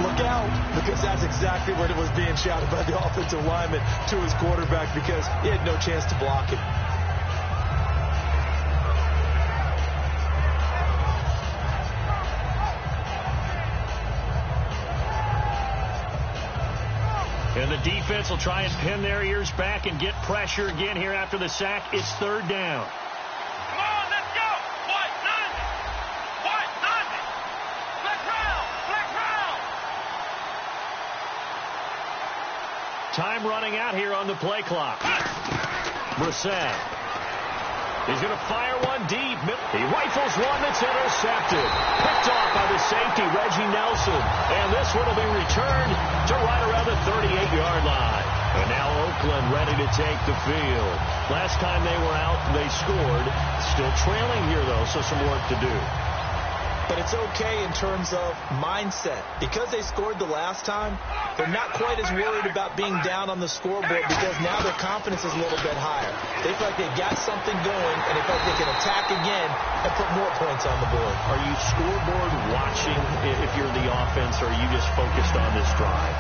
Look out, because that's exactly what it was being shouted by the offensive lineman to his quarterback, because he had no chance to block it. And the defense will try and pin their ears back and get pressure again here after the sack. It's 3rd down. Come on, let's go. White, nothing. White, nothing. Black round, black round. Time running out here on the play clock. Brissett. He's going to fire one deep. He rifles one that's intercepted. Picked off by the safety, Reggie Nelson. And this one will be returned to right around the 38-yard line. And now Oakland ready to take the field. Last time they were out, they scored. Still trailing here, though, so some work to do. But it's okay in terms of mindset. Because they scored the last time, they're not quite as worried about being down on the scoreboard, because now their confidence is a little bit higher. They feel like they've got something going, and they feel like they can attack again and put more points on the board. Are you scoreboard watching if you're the offense, or are you just focused on this drive?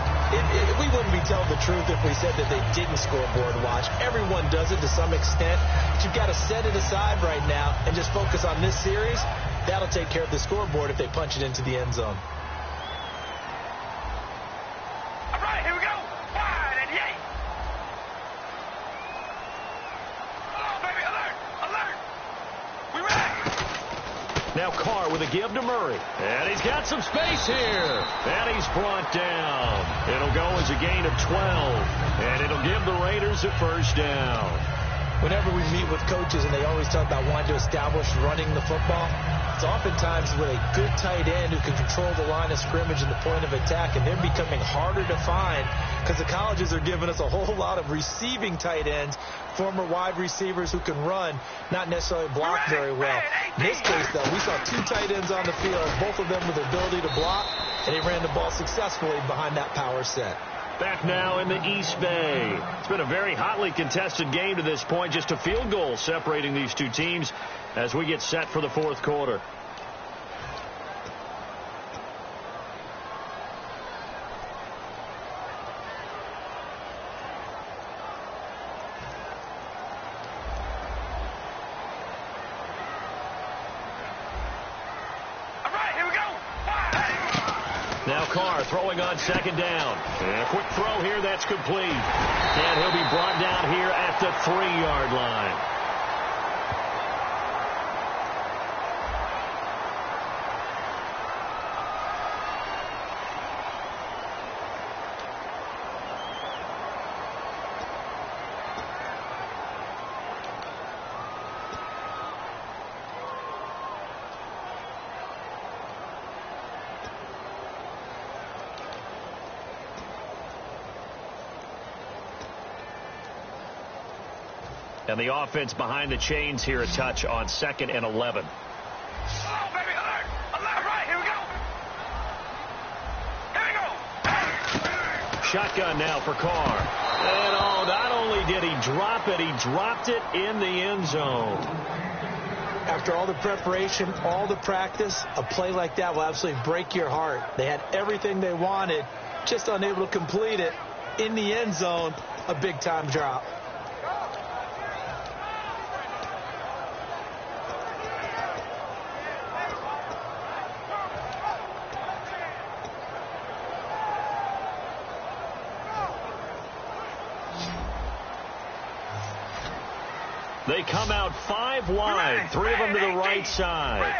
We wouldn't be telling the truth if we said that they didn't scoreboard watch. Everyone does it to some extent. But you've got to set it aside right now and just focus on this series. That'll take care of the scoreboard if they punch it into the end zone. All right, here we go. Wide and yay. Oh, baby, alert, alert. We ready. Now Carr with a give to Murray. And he's got some space here. And he's brought down. It'll go as a gain of 12. And it'll give the Raiders a first down. whenever we meet with coaches and they always talk about wanting to establish running the football, it's oftentimes with a good tight end who can control the line of scrimmage and the point of attack, and they're becoming harder to find because the colleges are giving us a whole lot of receiving tight ends, former wide receivers who can run, not necessarily block very well. In this case, though, we saw 2 tight ends on the field, both of them with the ability to block, and they ran the ball successfully behind that power set. Back now in the East Bay. It's been a very hotly contested game to this point. Just a field goal separating these two teams as we get set for the fourth quarter. Now Carr throwing on second down. And a quick throw here, that's complete. And he'll be brought down here at the 3-yard line. And the offense behind the chains here, a touch on 2nd and 11. Oh, baby, alert! Alert, right, here we go! Here we go! Shotgun now for Carr. And not only did he drop it, he dropped it in the end zone. After all the preparation, all the practice, a play like that will absolutely break your heart. They had everything they wanted, just unable to complete it. In the end zone, a big-time drop. They come out 5 wide, 3 of them to the right side.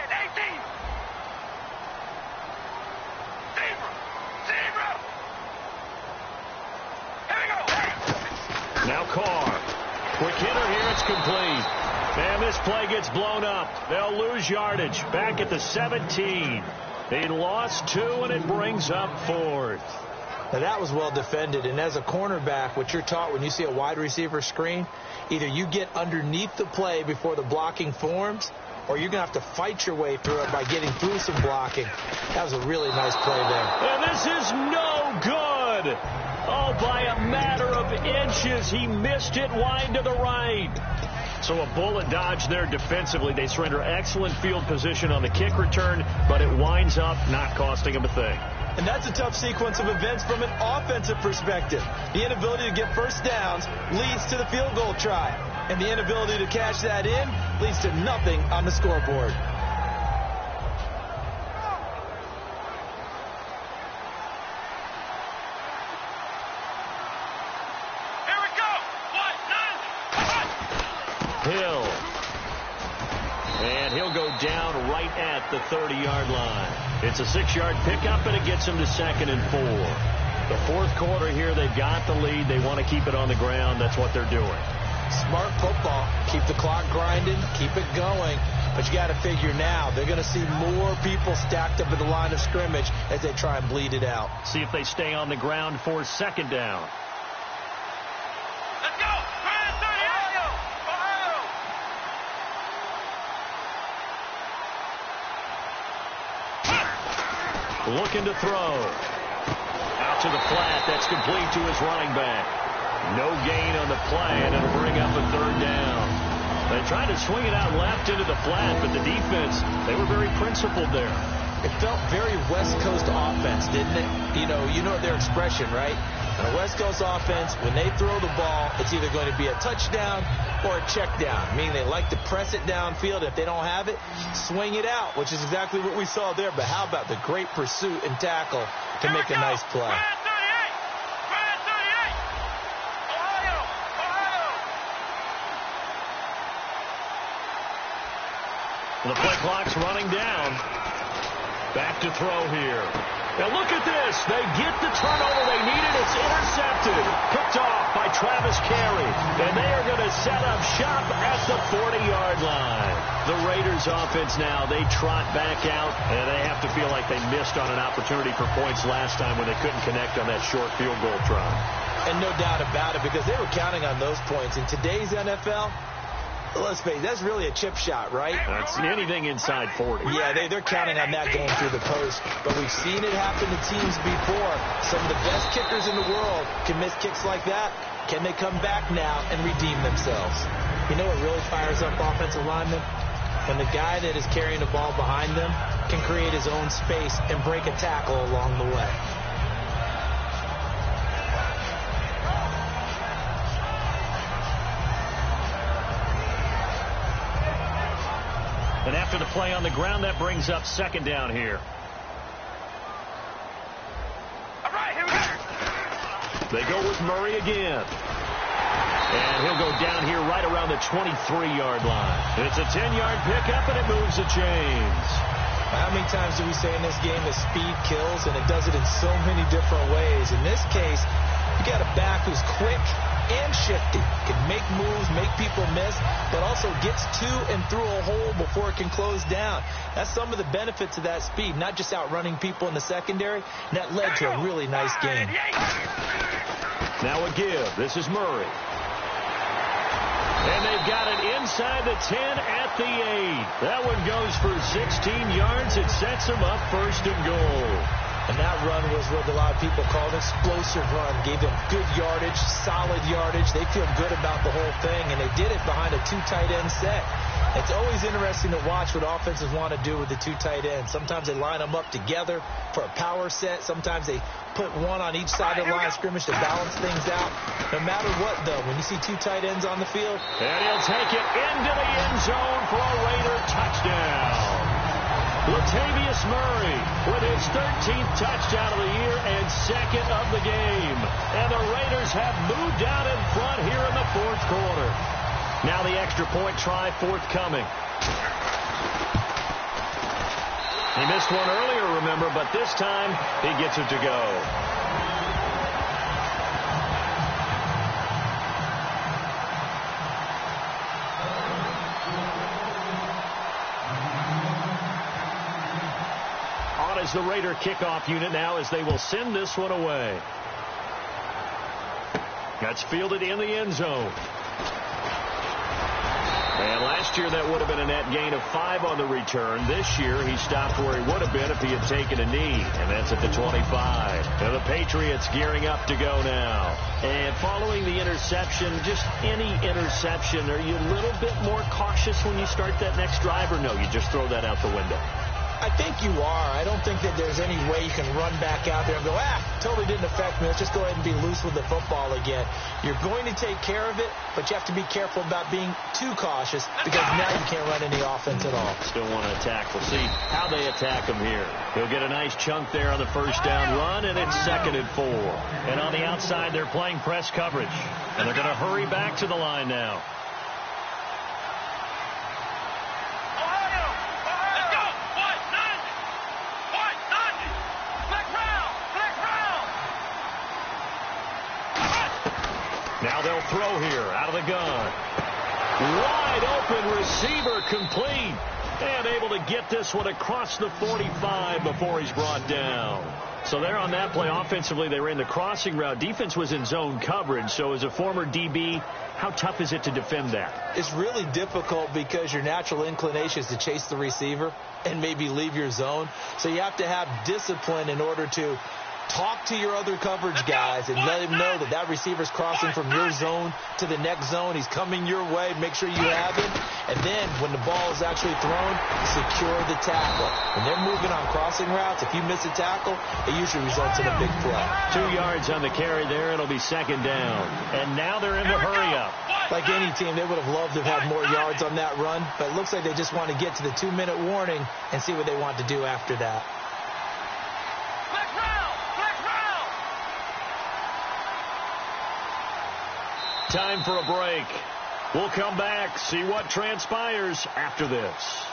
Now Carr. Quick hitter here, it's complete. And this play gets blown up. They'll lose yardage. Back at the 17. They lost 2, and it brings up 4th. Now that was well defended, and as a cornerback, what you're taught when you see a wide receiver screen, either you get underneath the play before the blocking forms, or you're going to have to fight your way through it by getting through some blocking. That was a really nice play there. And this is no good. Oh, by a matter of inches, he missed it wide to the right. So a bullet dodge there defensively. They surrender excellent field position on the kick return, but it winds up not costing him a thing. And that's a tough sequence of events from an offensive perspective. The inability to get first downs leads to the field goal try. And the inability to cash that in leads to nothing on the scoreboard. Here we go! 1, 9, Hill. And he'll go down right at the 30-yard line. It's a 6-yard pickup, and it gets him to 2nd and 4. The fourth quarter here, they've got the lead. They want to keep it on the ground. That's what they're doing. Smart football. Keep the clock grinding. Keep it going. But you got to figure now, they're going to see more people stacked up at the line of scrimmage as they try and bleed it out. See if they stay on the ground for 2nd down. let's go! Ohio! Looking to throw. Out to the flat. That's complete to his running back. No gain on the play, and it'll bring up a 3rd down. They tried to swing it out left into the flat, but the defense, they were very principled there. It felt very West Coast offense, didn't it? You know their expression, right? On a West Coast offense, when they throw the ball, it's either going to be a touchdown or a check down, meaning they like to press it downfield. If they don't have it, swing it out, which is exactly what we saw there. But how about the great pursuit and tackle to make a nice play? The play clock's running down. Back to throw here. Now look at this. They get the turnover they needed. It's intercepted. Picked off by Travis King. carry. And they are going to set up shop at the 40-yard line. The Raiders offense now, they trot back out, and they have to feel like they missed on an opportunity for points last time when they couldn't connect on that short field goal try. And no doubt about it, because they were counting on those points. In today's NFL, let's face it, that's really a chip shot, right? That's anything inside 40. Yeah, they're counting on that going through the post. But we've seen it happen to teams before. Some of the best kickers in the world can miss kicks like that. Can they come back now and redeem themselves? You know what really fires up offensive linemen? When the guy that is carrying the ball behind them can create his own space and break a tackle along the way. And after the play on the ground, that brings up second down here. All right, here we go. They go with Murray again. And he'll go down here right around the 23-yard line. It's a 10-yard pickup, and it moves the chains. How many times do we say in this game that speed kills, and it does it in so many different ways? In this case, you got a back who's quick and shifty, can make moves, make people miss, but also gets to and through a hole before it can close down. That's some of the benefits of that speed, not just outrunning people in the secondary, and that led to a really nice game. Now a give. This is Murray. And they've got it inside the 10 at the 8. That one goes for 16 yards. It sets them up first and goal. And that run was what a lot of people call an explosive run. Gave them good yardage, solid yardage. They feel good about the whole thing, and they did it behind a 2 tight end set. It's always interesting to watch what offenses want to do with the 2 tight ends. Sometimes they line them up together for a power set. Sometimes they put one on each side of the line of scrimmage to balance things out. No matter what, though, when you see 2 tight ends on the field. And he'll take it into the end zone for a Raider touchdown. Latavius Murray with his 13th touchdown of the year and second of the game. And the Raiders have moved out in front here in the fourth quarter. Now the extra point try forthcoming. He missed one earlier, remember, but this time he gets it to go. Is the Raider kickoff unit now as they will send this one away. That's fielded in the end zone. And last year that would have been a net gain of 5 on the return. This year he stopped where he would have been if he had taken a knee, and that's at the 25. Now the Patriots gearing up to go now. And following the interception, just any interception, are you a little bit more cautious when you start that next drive, or no, you just throw that out the window? I think you are. I don't think that there's any way you can run back out there and go, totally didn't affect me. Let's just go ahead and be loose with the football again. You're going to take care of it, but you have to be careful about being too cautious because now you can't run any offense at all. Still want to attack. We'll see how they attack him here. He'll get a nice chunk there on the first down run, and it's 2nd and 4. And on the outside, they're playing press coverage. And they're going to hurry back to the line now. Now they'll throw here out of the gun. Wide open receiver complete. And able to get this one across the 45 before he's brought down. So there on that play, offensively, they ran the crossing route. Defense was in zone coverage. So as a former DB, how tough is it to defend that? It's really difficult because your natural inclination is to chase the receiver and maybe leave your zone. So you have to have discipline in order to talk to your other coverage guys and let him know that that receiver's crossing from your zone to the next zone. He's coming your way. Make sure you have him. And then when the ball is actually thrown, secure the tackle. When they're moving on crossing routes, if you miss a tackle, it usually results in a big play. 2 yards on the carry there. It'll be 2nd down. And now they're in the hurry-up. Like any team, they would have loved to have had more yards on that run, but it looks like they just want to get to the 2-minute warning and see what they want to do after that. Time for a break. We'll come back, see what transpires after this.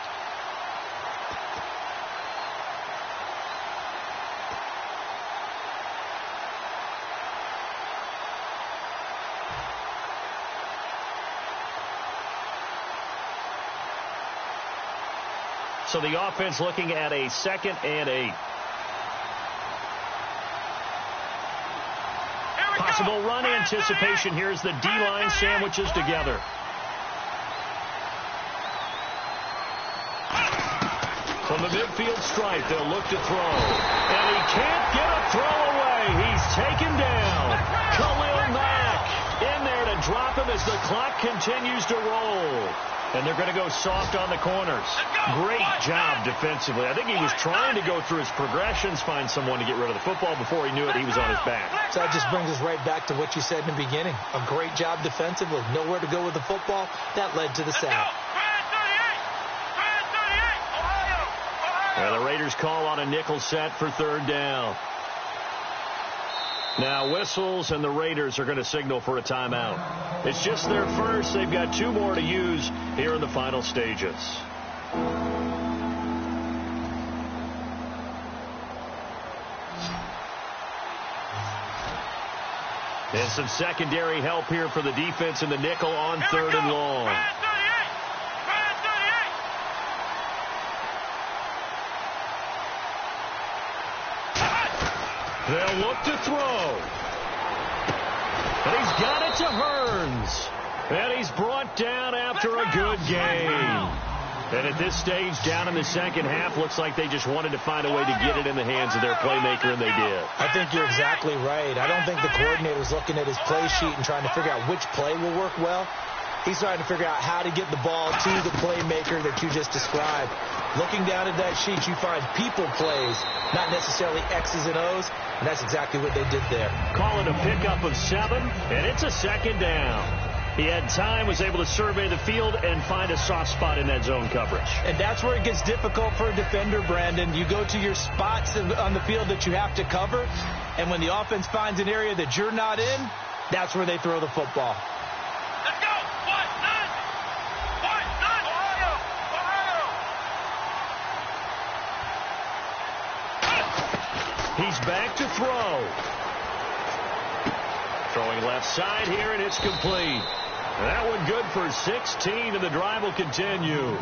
So the offense looking at a 2nd and 8. Possible run anticipation. Here's the D-line sandwiches together. From the midfield stripe, they'll look to throw. And he can't get a throw away. He's taken down. Khalil Mack in there to drop him as the clock continues to roll. And they're going to go soft on the corners. Great job defensively. I think he was trying to go through his progressions, find someone to get rid of the football. Before he knew it, he was on his back. So that just brings us right back to what you said in the beginning. A great job defensively. Nowhere to go with the football. That led to the sack. And the Raiders call on a nickel set for 3rd down. Now whistles, and the Raiders are going to signal for a timeout. It's just their first. They've got 2 more to use here in the final stages. And some secondary help here for the defense in the nickel on 3rd and long. They'll look to throw. And he's got it to Hearns. And he's brought down after a good game. And at this stage, down in the second half, looks like they just wanted to find a way to get it in the hands of their playmaker, and they did. I think you're exactly right. I don't think the coordinator's looking at his play sheet and trying to figure out which play will work well. He's trying to figure out how to get the ball to the playmaker that you just described. Looking down at that sheet, you find people plays, not necessarily X's and O's, and that's exactly what they did there. Call it a pickup of 7, and it's a 2nd down. He had time, was able to survey the field and find a soft spot in that zone coverage. And that's where it gets difficult for a defender, Brandon. You go to your spots on the field that you have to cover, and when the offense finds an area that you're not in, that's where they throw the football. Let's go! What? None! Ohio! He's back to throw. Throwing left side here, and it's complete. That one good for 16, and the drive will continue.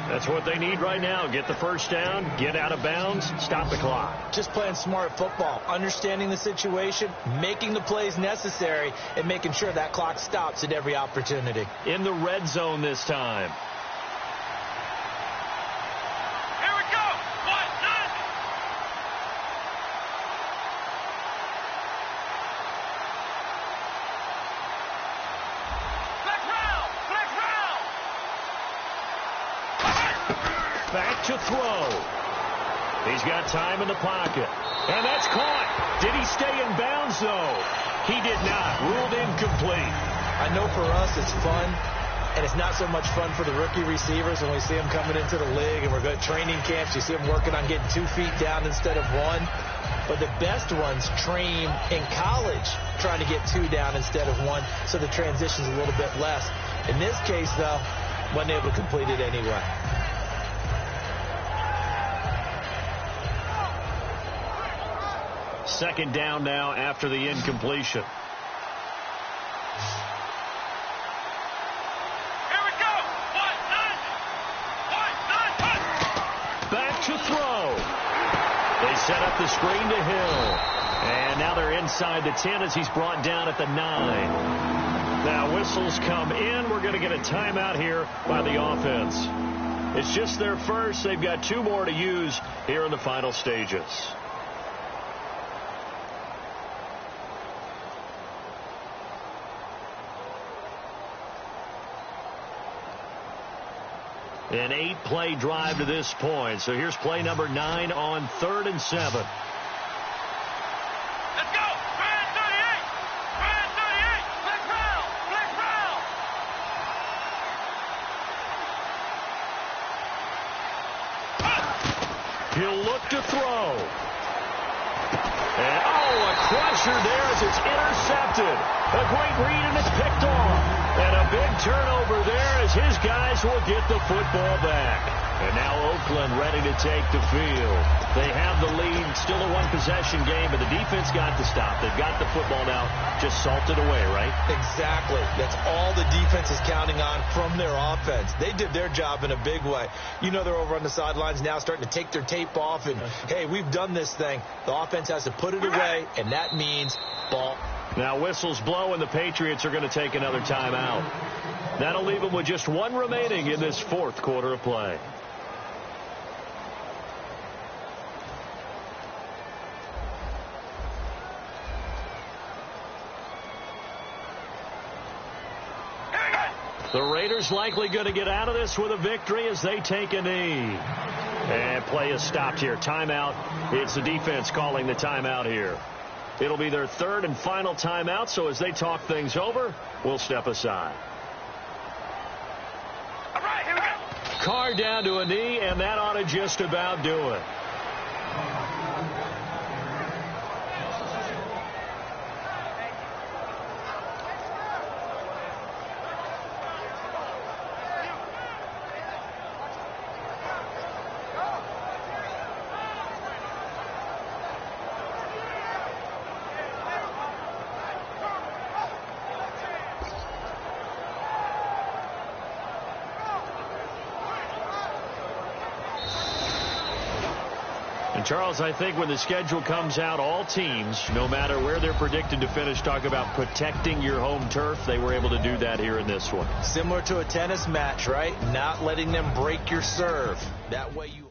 That's what they need right now. Get the first down, get out of bounds, stop the clock. Just playing smart football, understanding the situation, making the plays necessary, and making sure that clock stops at every opportunity. In the red zone this time. Here we go! What? None! Back to throw. He's got time in the pocket. And that's caught. Did he stay in bounds, though? He did not. Ruled incomplete. I know for us it's fun, and it's not so much fun for the rookie receivers when we see them coming into the league and we're going to training camps. You see them working on getting 2 feet down instead of 1. But the best ones train in college trying to get 2 down instead of 1, so the transition's a little bit less. In this case, though, wasn't able to complete it anyway. Second down now after the incompletion. Here we go! What? None! Back to throw. They set up the screen to Hill. And now they're inside the 10 as he's brought down at the 9. Now whistles come in. We're going to get a timeout here by the offense. It's just their first. They've got 2 more to use here in the final stages. An 8-play drive to this point. So here's play number 9 on 3rd and 7. Let's go! Brand 38! Brand 38! Black round! Black round! He'll look to throw. And, a crusher there as it's intercepted. A great read, and it's picked off. And a big turnover there as his guys will get the football back. And now Oakland ready to take the field. They have the lead, still a one-possession game, but the defense got the stop. They've got the football now, just salted away, right? Exactly. That's all the defense is counting on from their offense. They did their job in a big way. You know they're over on the sidelines now starting to take their tape off, and, hey, we've done this thing. The offense has to put it away, and that means ball. Now whistles blow, and the Patriots are going to take another timeout. That'll leave them with just one remaining in this fourth quarter of play. The Raiders likely going to get out of this with a victory as they take a knee. And play is stopped here. Timeout. It's the defense calling the timeout here. It'll be their third and final timeout, so as they talk things over, we'll step aside. All right, here we go. Carr down to a knee, and that ought to just about do it. And Charles, I think when the schedule comes out, all teams, no matter where they're predicted to finish, talk about protecting your home turf. They were able to do that here in this one. Similar to a tennis match, right? Not letting them break your serve. That way you